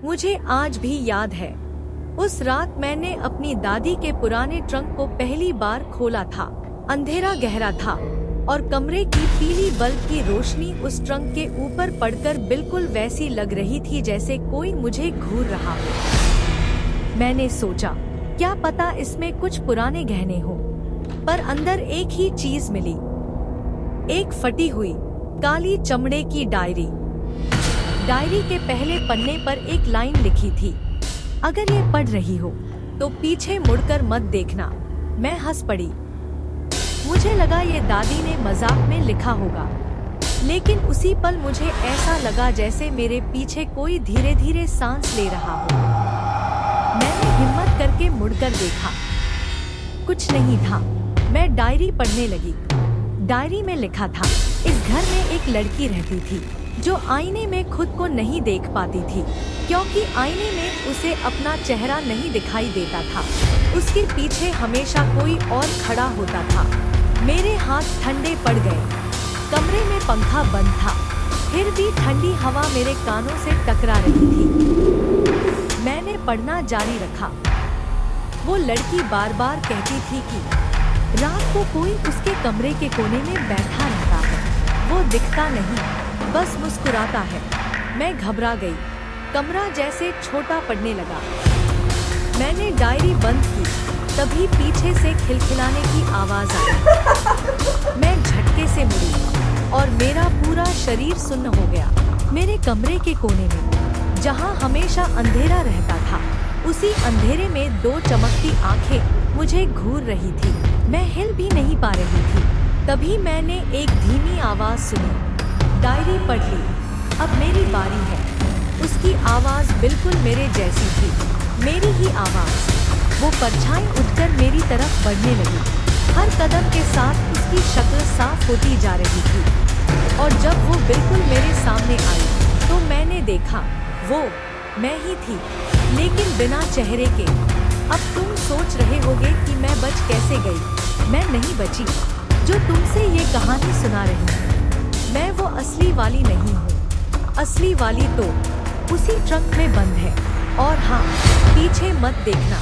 मुझे आज भी याद है, उस रात मैंने अपनी दादी के पुराने ट्रंक को पहली बार खोला था। अंधेरा गहरा था और कमरे की पीली बल्ब की रोशनी उस ट्रंक के ऊपर पड़कर बिल्कुल वैसी लग रही थी जैसे कोई मुझे घूर रहा हो। मैंने सोचा, क्या पता इसमें कुछ पुराने गहने हो, पर अंदर एक ही चीज मिली, एक फटी हुई काली चमड़े की डायरी। डायरी के पहले पन्ने पर एक लाइन लिखी थी, अगर ये पढ़ रही हो तो पीछे मुड़कर मत देखना। मैं हंस पड़ी। मुझे लगा ये दादी ने मजाक में लिखा होगा, लेकिन उसी पल मुझे ऐसा लगा जैसे मेरे पीछे कोई धीरे धीरे सांस ले रहा हो। मैंने हिम्मत करके मुड़कर देखा, कुछ नहीं था। मैं डायरी पढ़ने लगी। डायरी में लिखा था, इस घर में एक लड़की रहती थी जो आईने में खुद को नहीं देख पाती थी, क्योंकि आईने में उसे अपना चेहरा नहीं दिखाई देता था। उसके पीछे हमेशा कोई और खड़ा होता था। मेरे हाथ ठंडे पड़ गए। कमरे में पंखा बंद था, फिर भी ठंडी हवा मेरे कानों से टकरा रही थी। मैंने पढ़ना जारी रखा। वो लड़की बार बार कहती थी कि रात को कोई उसके कमरे के कोने में बैठा रहता है, वो दिखता नहीं, बस मुस्कुराता है। मैं घबरा गई। कमरा जैसे छोटा पड़ने लगा। मैंने डायरी बंद की, तभी पीछे से खिलखिलाने की आवाज आई। मैं झटके से मुड़ी और मेरा पूरा शरीर सुन्न हो गया। मेरे कमरे के कोने में, जहां हमेशा अंधेरा रहता था, उसी अंधेरे में दो चमकती आंखें मुझे घूर रही थी। मैं हिल भी नहीं पा रही थी। तभी मैंने एक धीमी आवाज सुनी, डायरी पढ़ ली, अब मेरी बारी है। उसकी आवाज बिल्कुल मेरे जैसी थी, मेरी ही आवाज। वो परछाई उठकर मेरी तरफ बढ़ने लगी। हर कदम के साथ उसकी शक्ल साफ होती जा रही थी, और जब वो बिल्कुल मेरे सामने आई तो मैंने देखा, वो मैं ही थी, लेकिन बिना चेहरे के। अब तुम सोच रहे होगे कि मैं बच कैसे गई। मैं नहीं बची जो तुमसे ये कहानी सुना रही हूँ। मैं वो असली वाली नहीं हूँ। असली वाली तो उसी ट्रंक में बंद है। और हाँ, पीछे मत देखना।